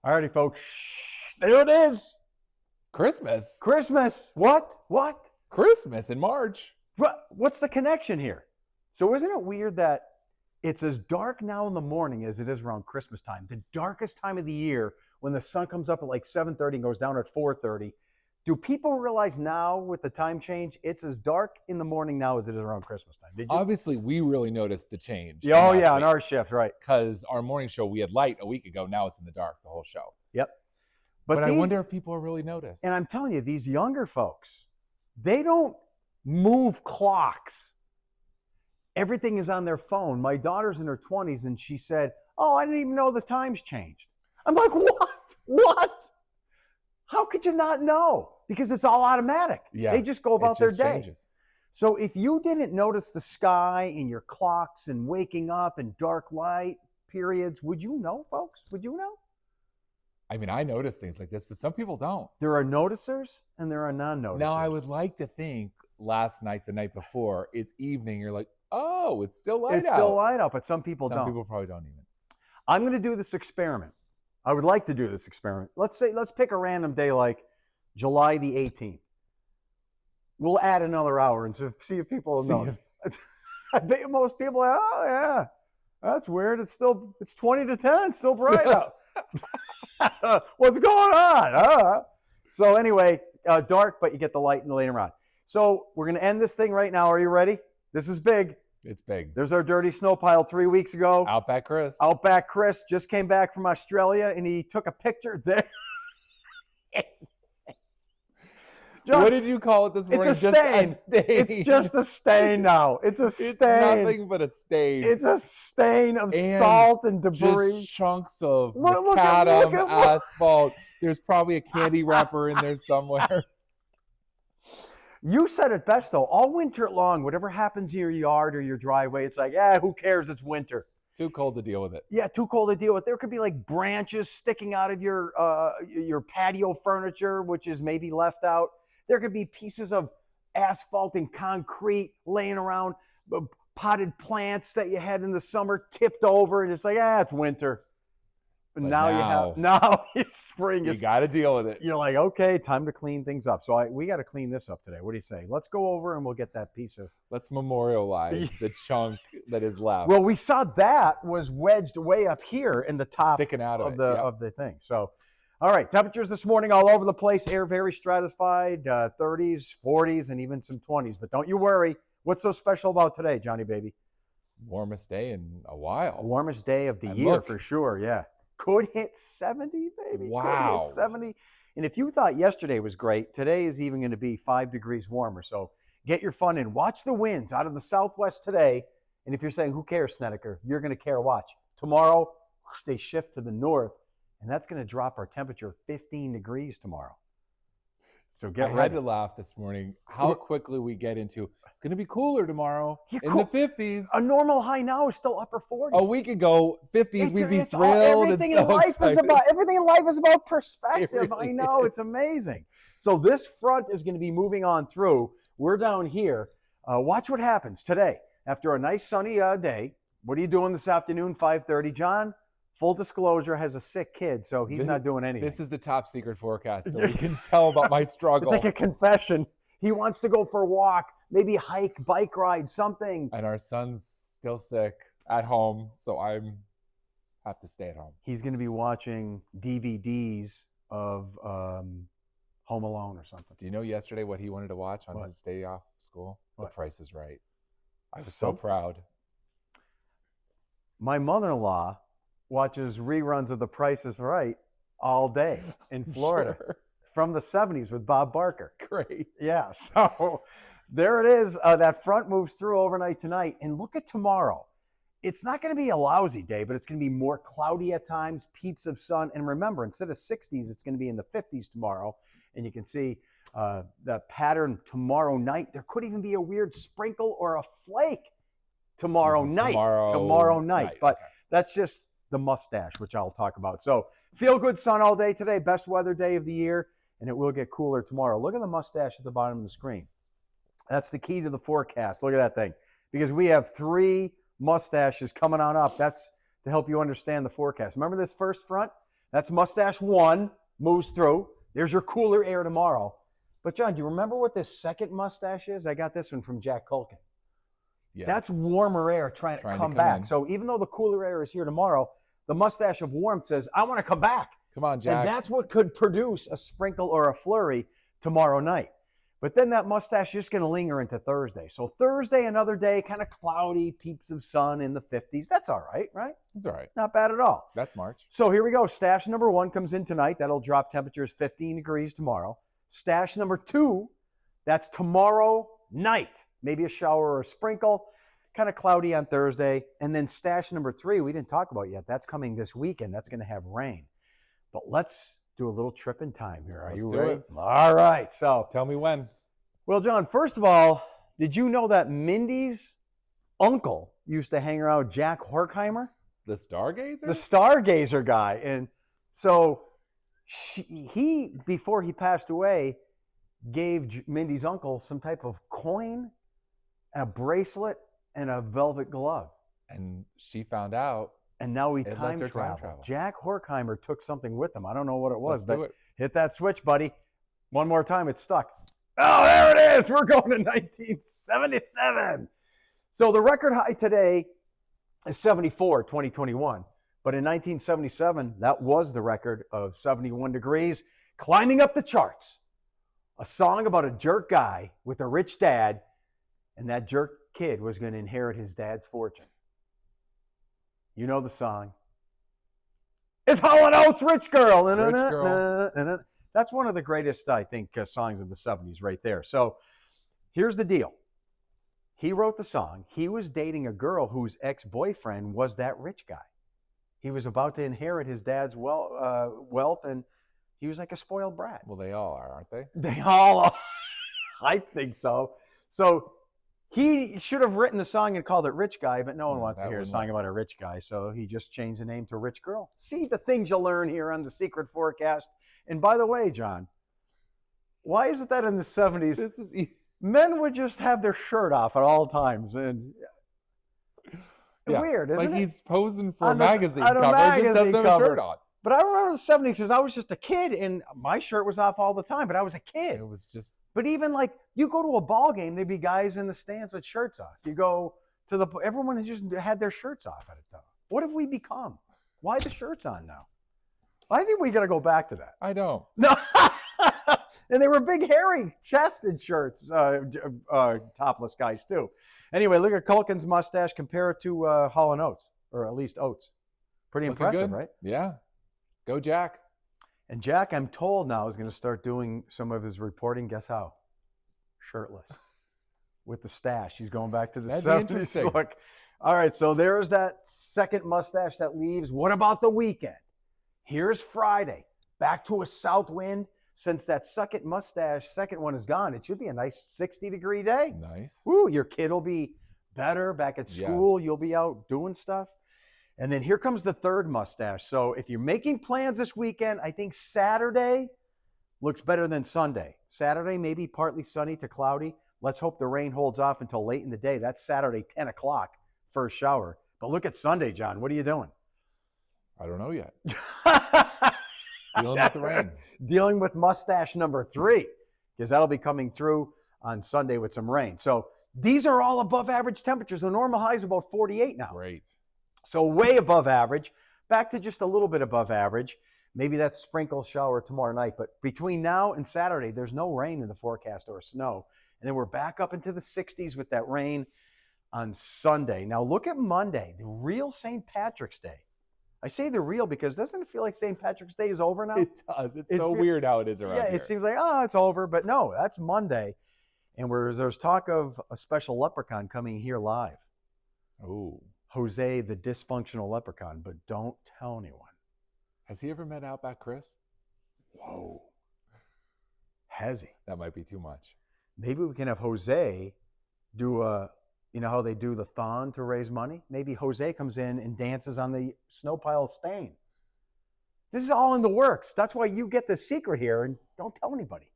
All righty, folks. Shh, there it is. Christmas? Christmas. What? Christmas in March. What's the connection here? So isn't it weird that it's as dark now in the morning as it is around Christmas time? The darkest time of the year when the sun comes up at like 7:30 and goes down at 4:30. Do people realize now with the time change, it's as dark in the morning now as it is around Christmas time? Did you? Obviously, we really noticed the change. Oh, yeah, on our shift, right. Because our morning show, we had light a week ago. Now it's in the dark, the whole show. Yep. But I wonder if people are really noticed. And I'm telling you, these younger folks, they don't move clocks. Everything is on their phone. My daughter's in her 20s, and she said, "Oh, I didn't even know the times changed." I'm like, what? How could you not know? Because it's all automatic. Yeah, they just go about their day. Changes. So if you didn't notice the sky and your clocks and waking up and dark light periods, would you know, folks? Would you know? I mean, I notice things like this, but some people don't. There are noticers and there are non-noticers. Now, I would like to think last night, the night before, it's evening. You're like, oh, it's still light out. It's still light out, but some people don't. Some people probably don't even. I'm going to do this experiment. I would like to do this experiment. Let's pick a random day like July the 18th. We'll add another hour and see if people know. I bet most people, oh yeah, that's weird. It's 20 to 10. It's still bright out. What's going on? So anyway, dark, but you get the light later on. So we're going to end this thing right now. Are you ready? This is big. It's big. There's our dirty snow pile 3 weeks ago. Outback Chris just came back from Australia, and he took a picture there. John, what did you call it this morning? It's a stain. It's just a stain now. It's a stain. It's nothing but a stain. It's a stain of salt and debris. Just chunks of macadam asphalt. There's probably a candy wrapper in there somewhere. You said it best, though. All winter long, whatever happens in your yard or your driveway, it's like, who cares? It's winter. Too cold to deal with it. Yeah, too cold to deal with. There could be like branches sticking out of your patio furniture, which is maybe left out. There could be pieces of asphalt and concrete laying around, potted plants that you had in the summer tipped over, and it's like, it's winter. But now it's spring. You got to deal with it. You're like, okay, time to clean things up. So we got to clean this up today. What do you say? Let's go over and we'll get that piece of. Let's memorialize the chunk that is left. Well, we saw that was wedged way up here in the top sticking out of the thing. So, all right, temperatures this morning all over the place. Air very stratified, 30s, 40s, and even some 20s. But don't you worry. What's so special about today, Johnny baby? Warmest day in a while. Warmest day of the year for sure. Yeah. Could hit 70, baby. Wow. Could hit 70. And if you thought yesterday was great, today is even going to be 5 degrees warmer. So get your fun in. Watch the winds out of the southwest today. And if you're saying, who cares, Snedeker? You're going to care. Watch. Tomorrow, they shift to the north, and that's going to drop our temperature 15 degrees tomorrow. So get ready. I had to laugh this morning how quickly we get into it's going to be cooler tomorrow in the 50s. A normal high now is still upper 40s. A week ago, 50s, we'd be thrilled. Everything in life is about perspective. I know, it's amazing. So this front is going to be moving on through. We're down here. Watch what happens today. After a nice sunny day, what are you doing this afternoon, 5:30? John, full disclosure, has a sick kid, so he's not doing anything. This is the top secret forecast, so we can tell about my struggle. It's like a confession. He wants to go for a walk, maybe hike, bike ride, something. And our son's still sick at home, so I have to stay at home. He's going to be watching DVDs of Home Alone or something. Do you know yesterday what he wanted to watch on his day off school? What? The Price is Right. I was so proud. My mother-in-law watches reruns of The Price is Right all day in Florida from the 70s with Bob Barker. Great. Yeah, so there it is. That front moves through overnight tonight. And look at tomorrow. It's not going to be a lousy day, but it's going to be more cloudy at times, peeps of sun. And remember, instead of 60s, it's going to be in the 50s tomorrow. And you can see the pattern tomorrow night. There could even be a weird sprinkle or a flake tomorrow night. But that's just the mustache, which I'll talk about. So feel good sun all day today, best weather day of the year, and it will get cooler tomorrow. Look at the mustache at the bottom of the screen. That's the key to the forecast. Look at that thing. Because we have 3 mustaches coming on up. That's to help you understand the forecast. Remember this first front? That's mustache 1, moves through. There's your cooler air tomorrow. But, John, do you remember what this second mustache is? I got this one from Jack Culkin. Yes. That's warmer air trying to come back. in. So even though the cooler air is here tomorrow, the mustache of warmth says, I want to come back. Come on, Jack. And that's what could produce a sprinkle or a flurry tomorrow night. But then that mustache is just going to linger into Thursday. So Thursday, another day, kind of cloudy, peeps of sun in the 50s. That's all right, right? It's all right. Not bad at all. That's March. So here we go. Stash number 1 comes in tonight. That'll drop temperatures 15 degrees tomorrow. Stash number 2, that's tomorrow night. Maybe a shower or a sprinkle. Kind of cloudy on Thursday. And then stash number 3, we didn't talk about yet. That's coming this weekend. That's going to have rain. But let's do a little trip in time here. Are you ready? All right. So tell me when. Well, John, first of all, did you know that Mindy's uncle used to hang around with Jack Horkheimer? The Stargazer? The Stargazer guy. And so he, before he passed away, gave Mindy's uncle some type of coin, a bracelet, and a velvet glove. And she found out. And now he time traveled. Jack Horkheimer took something with him. I don't know what it was. Let's do it. Hit that switch, buddy. One more time. It's stuck. Oh, there it is. We're going to 1977. So the record high today is 74, 2021. But in 1977, that was the record of 71 degrees, climbing up the charts. A song about a jerk guy with a rich dad, and that jerk kid was going to inherit his dad's fortune. You know the song. It's Hall & Oates, Rich Girl. Rich Girl. That's one of the greatest, I think, songs of the 70s right there. So here's the deal. He wrote the song. He was dating a girl whose ex-boyfriend was that rich guy. He was about to inherit his dad's wealth, and he was like a spoiled brat. Well, they all are, aren't they? They all are. I think so. So he should have written the song and called it Rich Guy, but no one wants to hear a song about a rich guy, so he just changed the name to Rich Girl. See the things you learn here on the Secret Forecast. And by the way, John, why is it that in the 70s, men would just have their shirt off at all times? And weird, isn't it? Like he's posing for a magazine cover, just doesn't have a shirt on. But I remember the 70s because I was just a kid, and my shirt was off all the time, but I was a kid. It was just... But even like, you go to a ball game, there'd be guys in the stands with shirts off. You go to everyone has just had their shirts off at it, though. What have we become? Why the shirts on now? I think we got to go back to that. I don't. No. And they were big, hairy, chested shirts, topless guys, too. Anyway, look at Culkin's mustache. Compare it to Hall & Oates, or at least Oates. Pretty Looking impressive, good. Right? Yeah. Go, Jack. And Jack, I'm told now, is going to start doing some of his reporting. Guess how? Shirtless. With the stash. He's going back to the 70s look. All right, so there's that second mustache that leaves. What about the weekend? Here's Friday. Back to a south wind. Since that second one is gone, it should be a nice 60-degree day. Nice. Woo, your kid will be better back at school. Yes. You'll be out doing stuff. And then here comes the third mustache. So if you're making plans this weekend, I think Saturday looks better than Sunday. Saturday, maybe partly sunny to cloudy. Let's hope the rain holds off until late in the day. That's Saturday, 10 o'clock, first shower. But look at Sunday, John. What are you doing? I don't know yet. Dealing with the rain. Dealing with mustache number 3, because that'll be coming through on Sunday with some rain. So these are all above average temperatures. The normal high is about 48 now. Great. So way above average, back to just a little bit above average. Maybe that's sprinkle shower tomorrow night. But between now and Saturday, there's no rain in the forecast or snow. And then we're back up into the 60s with that rain on Sunday. Now look at Monday, the real St. Patrick's Day. I say the real because doesn't it feel like St. Patrick's Day is over now? It does. It's so weird how it is around here. Yeah, it seems like, it's over. But no, that's Monday. And there's talk of a special leprechaun coming here live. Oh. Jose, the dysfunctional leprechaun. But don't tell anyone. Has he ever met Outback Chris? Whoa. Has he? That might be too much. Maybe we can have Jose do you know how they do the thon to raise money? Maybe Jose comes in and dances on the snow pile stain. This is all in the works. That's why you get the secret here, and don't tell anybody.